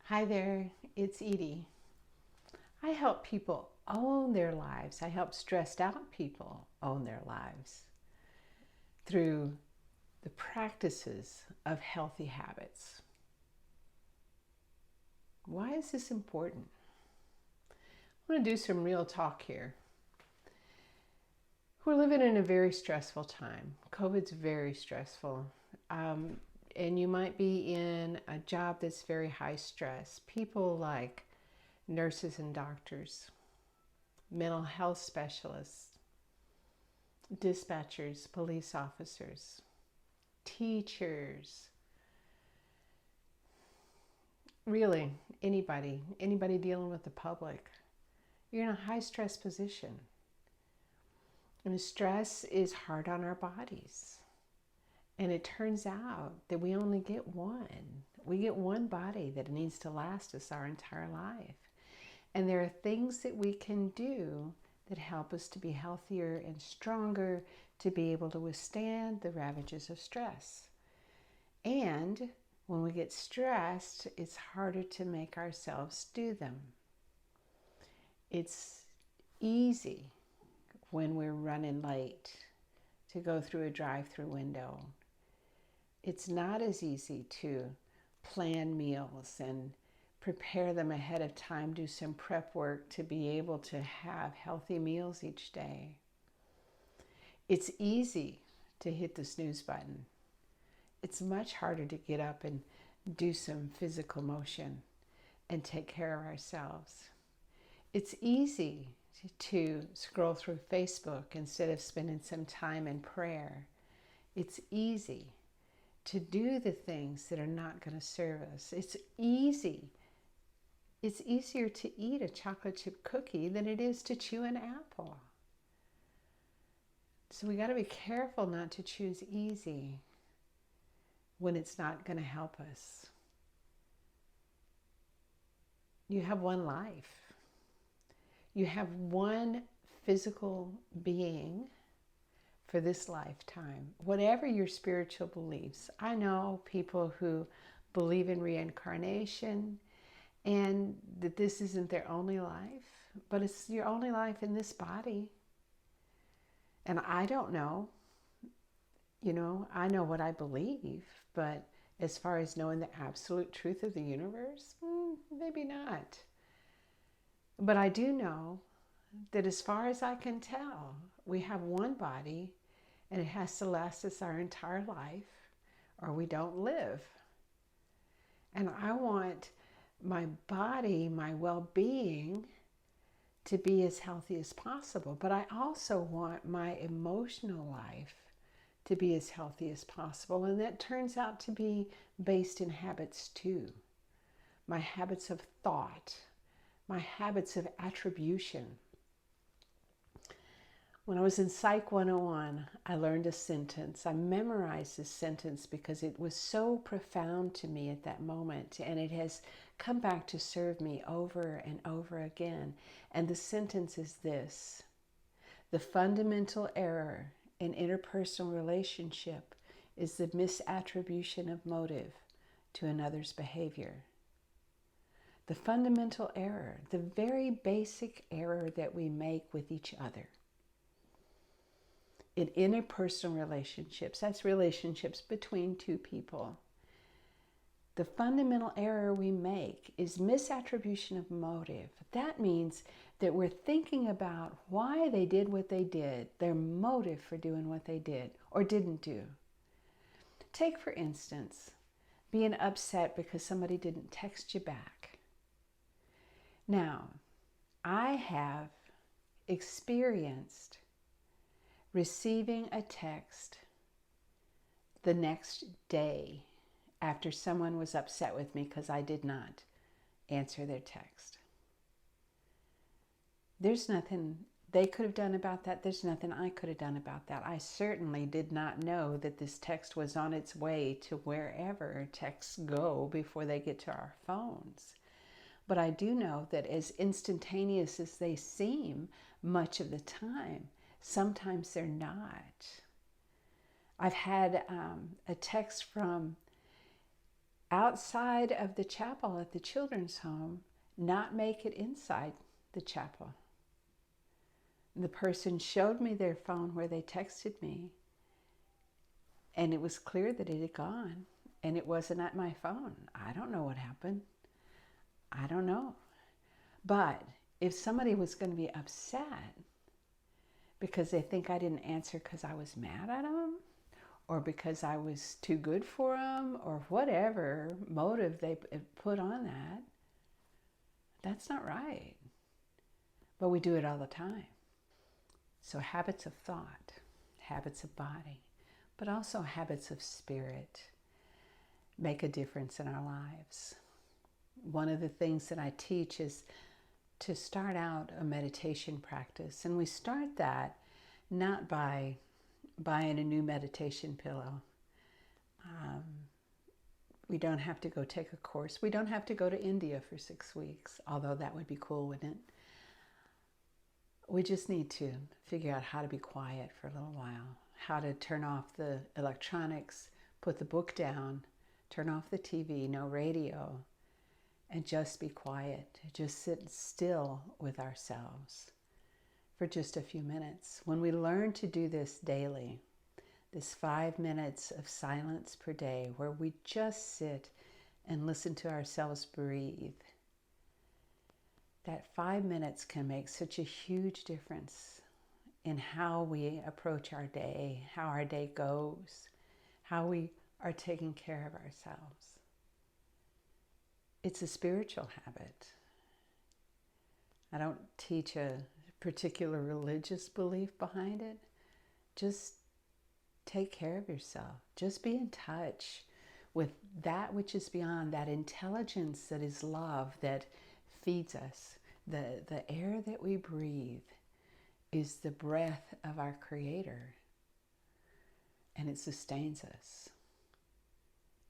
Hi there, it's Edie. I help people own their lives. I help stressed out people own their lives through the practices of healthy habits. Why is this important? I'm going to do some real talk here. We're living in a very stressful time. COVID's very stressful. And you might be in a job that's very high stress. People like nurses and doctors, mental health specialists, dispatchers, police officers, teachers, really anybody dealing with the public. You're in a high stress position. And stress is hard on our bodies. And it turns out that we only get one. We get one body that needs to last us our entire life. And there are things that we can do that help us to be healthier and stronger, to be able to withstand the ravages of stress. And when we get stressed, it's harder to make ourselves do them. It's easy when we're running late to go through a drive-through window. It's not as easy to plan meals and prepare them ahead of time, do some prep work to be able to have healthy meals each day. It's easy to hit the snooze button. It's much harder to get up and do some physical motion and take care of ourselves. It's easy to scroll through Facebook instead of spending some time in prayer. It's easy to do the things that are not going to serve us. It's easier to eat a chocolate chip cookie than it is to chew an apple. So we got to be careful not to choose easy when it's not going to help us. You have one life. You have one physical being for this lifetime. Whatever your spiritual beliefs. I know people who believe in reincarnation and that this isn't their only life, but it's your only life in this body. And I don't know. I know what I believe, but as far as knowing the absolute truth of the universe, maybe not. But I do know that as far as I can tell, we have one body and it has to last us our entire life or we don't live. And I want my body, my well-being, to be as healthy as possible. But I also want my emotional life to be as healthy as possible. And that turns out to be based in habits too. My habits of thought, my habits of attribution. When I was in Psych 101, I learned a sentence. I memorized this sentence because it was so profound to me at that moment, and it has come back to serve me over and over again. And the sentence is this: the fundamental error in interpersonal relationship is the misattribution of motive to another's behavior. The fundamental error, the very basic error that we make with each other. In interpersonal relationships, that's relationships between two people. The fundamental error we make is misattribution of motive. That means that we're thinking about why they did what they did, their motive for doing what they did or didn't do. Take, for instance, being upset because somebody didn't text you back. Now, I have experienced receiving a text the next day after someone was upset with me because I did not answer their text. There's nothing they could have done about that. There's nothing I could have done about that. I certainly did not know that this text was on its way to wherever texts go before they get to our phones. But I do know that as instantaneous as they seem much of the time, sometimes they're not. I've had a text from outside of the chapel at the children's home, not make it inside the chapel. The person showed me their phone where they texted me, and it was clear that it had gone, and it wasn't at my phone. I don't know what happened. I don't know. But if somebody was going to be upset because they think I didn't answer because I was mad at them, or because I was too good for them, or whatever motive they put on that, that's not right. But we do it all the time. So habits of thought, habits of body, but also habits of spirit make a difference in our lives. One of the things that I teach is to start out a meditation practice. And we start that not by buying a new meditation pillow. We don't have to go take a course. We don't have to go to India for 6 weeks, although that would be cool, wouldn't it? We just need to figure out how to be quiet for a little while, how to turn off the electronics, put the book down, turn off the TV, no radio, and just be quiet. Just sit still with ourselves for just a few minutes. When we learn to do this daily, this 5 minutes of silence per day where we just sit and listen to ourselves breathe, that 5 minutes can make such a huge difference in how we approach our day, how our day goes, how we are taking care of ourselves. It's a spiritual habit. I don't teach a particular religious belief behind it. Just take care of yourself. Just be in touch with that which is beyond, that intelligence that is love, that feeds us. The air that we breathe is the breath of our Creator, and it sustains us.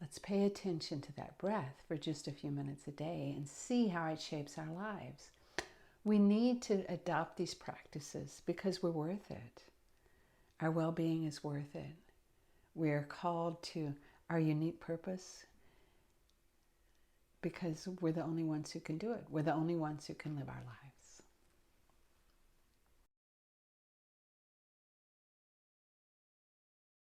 Let's pay attention to that breath for just a few minutes a day and see how it shapes our lives. We need to adopt these practices because we're worth it. Our well-being is worth it. We are called to our unique purpose because we're the only ones who can do it. We're the only ones who can live our lives.